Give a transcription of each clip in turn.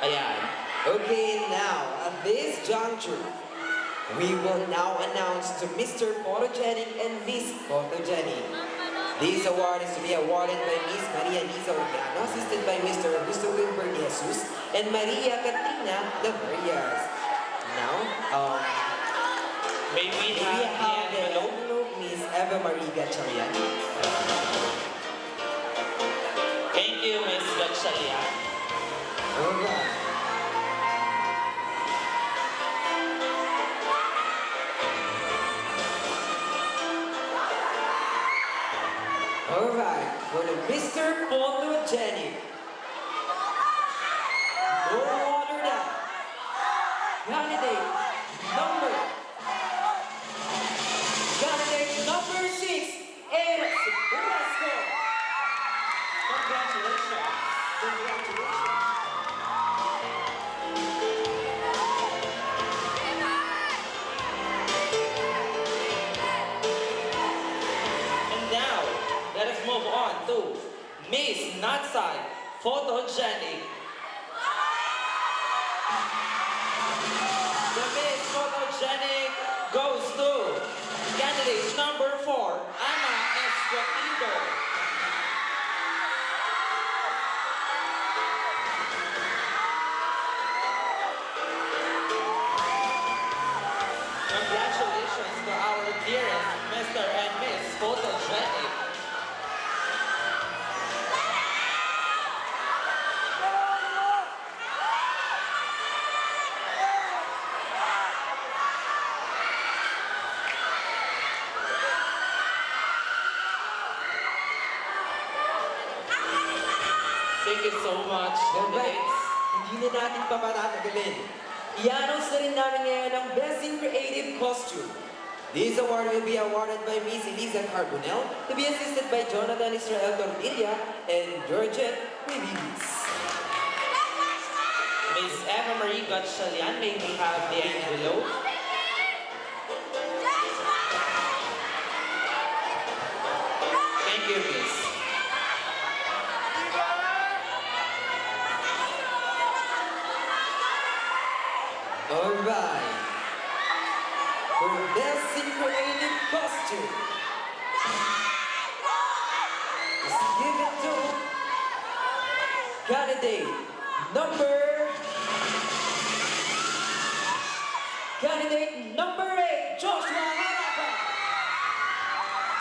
Ayan. Okay, now, at this juncture, we will now announce to Mr. Photogenic and Miss Photogenic. This award is to be awarded by Miss Maria Liza Organo, assisted by Mr. Augusto Wilber de Jesus and Maria Katrina de Varias. Now, May we we have the have the envelope? envelope, Miss Eva Marie Gatchalian. Thank you, Miss Gatchalian. Alright. Alright, for the Mr. Photogenic. No other than candidate number 6, Eric Orozco. Congratulations. Congratulations. And now, let us move on to Miss Natsai Photogenic. The Miss Photogenic goes to candidate number 4, Ana Escotido. Congratulations to our dearest Mr. and Miss Photogenic. Thank you so much, Alright, candidates. hindi na natin pa patatagalin. I-announce na rin namin ngayon ang Best in Creative Costume. This award will be awarded by Miss Eliza Carbonell, to be assisted by Jonathan Israel Tortilla and Georgette Rivas. Miss Eva Marie Gatchalian, may we have the envelope? Thank you, Miss. Alright, for Best in Creative Costume, is given to candidate number 8, Joshua Harapa.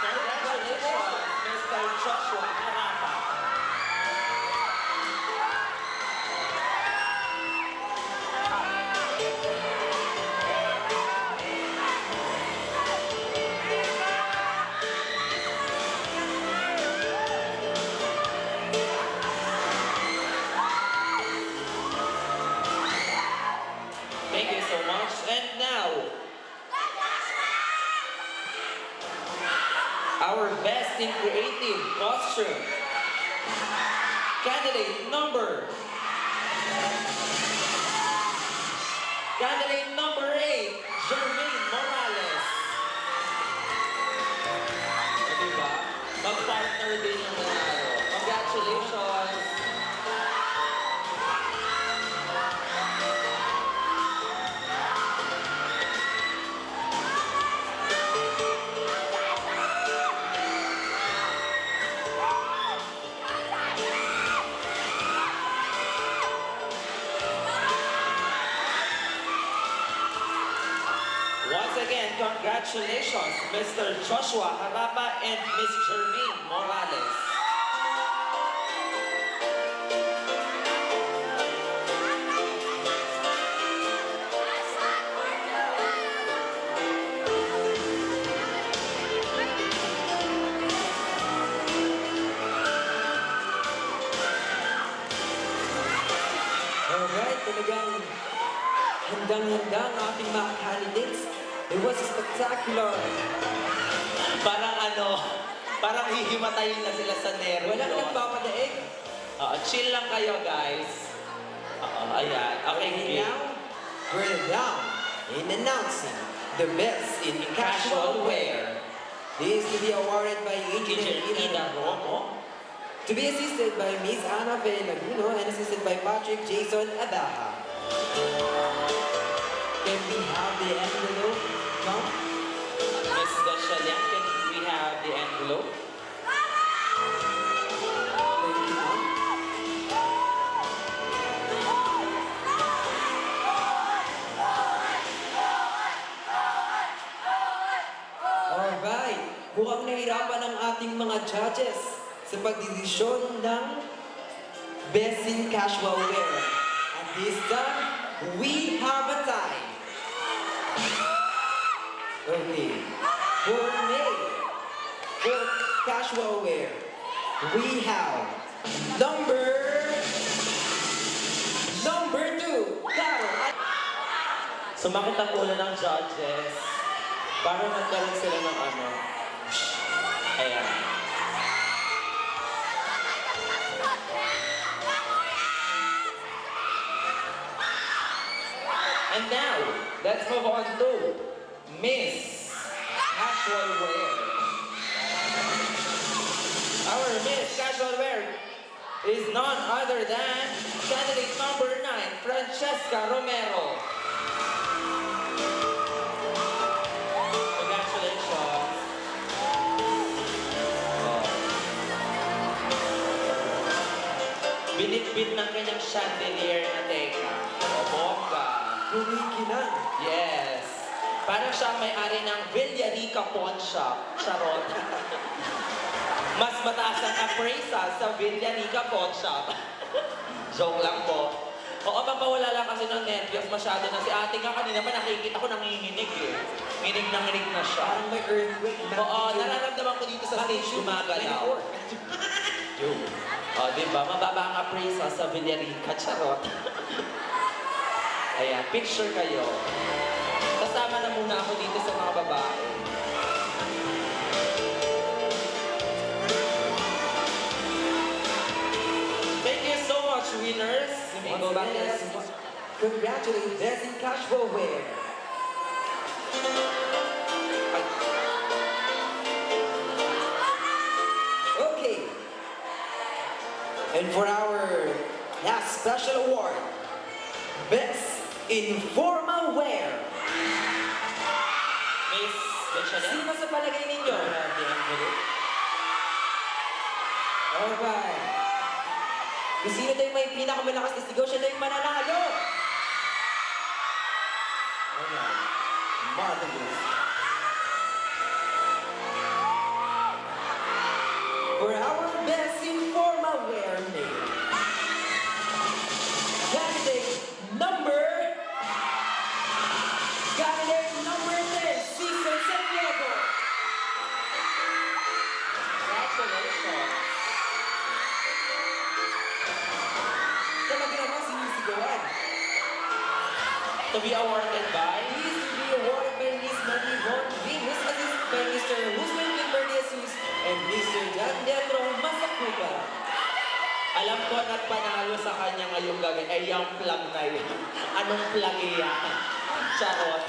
Congratulations, Mr. Joshua Harapa. Thank you so much. And now, our Best in Creative Costume. Candidate number 8, Jermaine Morales. O, diba? Mag-partner din yung nanalo. Congratulations. Once again, congratulations, Mr. Joshua Harapa and Miss Jermaine Morales. Alright, talagang handang-handa ang ating mga candidates. It was spectacular. Parang hihimatayin na sila sa nervyo. Walang nagpapadaig. Chill lang kayo, guys. Ayan. Okay, Okay, now, we're down in announcing the best in casual wear. This is to be awarded by Engineer Engineer Ida Ida Romo. To be assisted by Miss Ana Fe Laguno and assisted by Patrick Jason Abaha. Can we have the envelope? Come. Miss Gashalian, can we have the envelope? Thank you, ma'am. Alright, mukhang nahirapan ang ating mga judges sa pagdidesisyon ng Best in Casual Wear. At this time, we have a tie. Okay, for May, for casual wear, we have number 2, Carol. Sumakit ang ulo ng judges para magkaroon sila ng ano. Ayan. And now, let's move on to Miss Casual Wear. Our Miss Casual Wear is none other than candidate number 9, Francesca Romero. Congratulations. Binitbit ng kanyang chandelier na teka. O, bongga. Kumikinang. Yes. Parang siya ang may-ari ng Villarica Pawn Shop. Charot. Mas mataas ang appraisal sa Villarica Pawn Shop. Joke lang po. Oo, mapawala lang kasi ng nervyos masyado na si ate nga kanina pa nakikita ko nanginginig eh. Nginig na nginig na siya. Parang may earthquake. Oo, nararamdaman ko dito sa stage gumagalaw. Yun. O, diba? Mababa ang appraisal sa Villarica. Charot. Ayan, picture kayo. Kasama na muna ako dito sa mga babae. Thank you so much, winners. You may go back to the seats. Congratulations, Best in Casual Wear. Okay. And for our last special award, Best in Formal Wear. Miss Benjamin. Sino sa palagay ninyo? The envelope. Alright. Kung sino tayo may pinakamalakas na sigaw, siya na yung mananalo. Alright. Marvelous. For our Best in Formal Wear name, candidate number 10, Cesar Santiago. Congratulations. Talaga naman sinisigawan. To be awarded by He is to be awarded by Miss Marie Von Venus, assisted by Mr. Husman Gilbert Jesus and Mr. John Deatro Masakuba. Alam ko na't panalo sa kanya ngayong gabi ay yung plug na yun. Anong plug yan? Charot.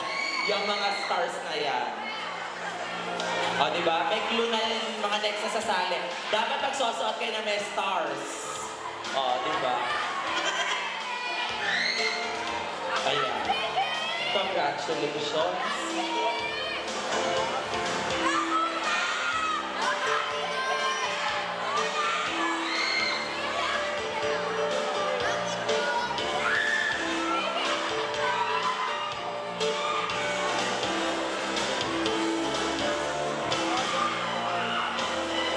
Yung mga stars na yan. O, di ba? May clue na yung mga next na sasali. Dapat magsusuot kayo na may stars. O, di ba? Ayan. Congratulations.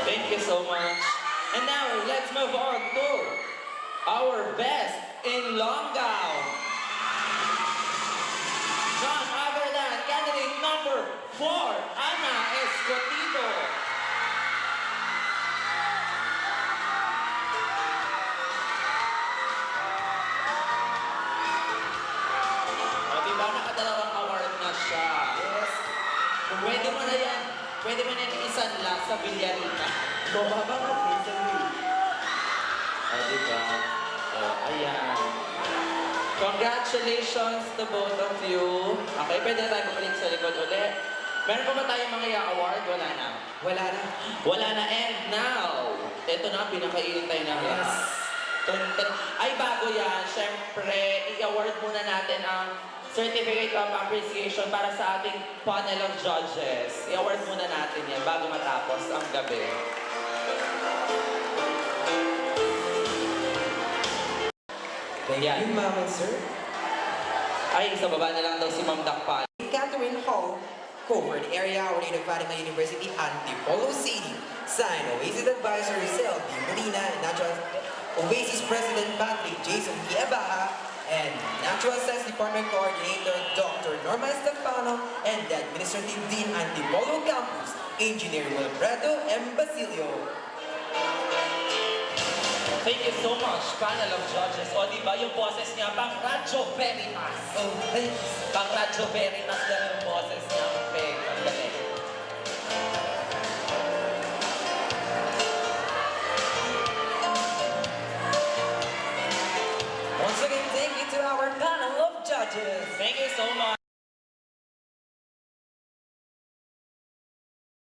Thank you so much. And now, let's move on to our best in long gown. None other than candidate number 4, Ana Escotido. O, diba? Nakadalawang award na siya. Yes. Pwede mo na yan. Pwede mo na yan isanla sa Villarica. Bumaba nga, Prince Louis. O, diba? O, ayan. Congratulations to both of you. Okay, pwede na tayo bumalik sa likod ulit. Meron pa ba tayong mga award? Wala na. Wala na. Wala na. And now, ito ito na, pinakainintay na Yes. Ay, bago yan, syempre, i-award muna natin ang Certificate of Appreciation para sa ating panel of judges. I-award muna natin yan bago matapos ang gabi. Thank Yan. you, ma'am and sir. Ay, sa baba na lang daw si Ma'am Dakpan. Catherine Hall, covered area within the Fatima University, Antipolo City. Signed, Oasis Advisor Selby Molina, and Natural Oasis President Patrick Jason P. Abaha, and Natural Science Department Coordinator Dr. Norma Estefano, and the Administrative Dean Antipolo Campus, Engineer Wilfredo M. Basilio. Thank you so much, panel of judges. O, di ba yung boses niya, pang Radyo Veritas. Oh, thanks. Pang Radyo Veritas lang yung boses niya.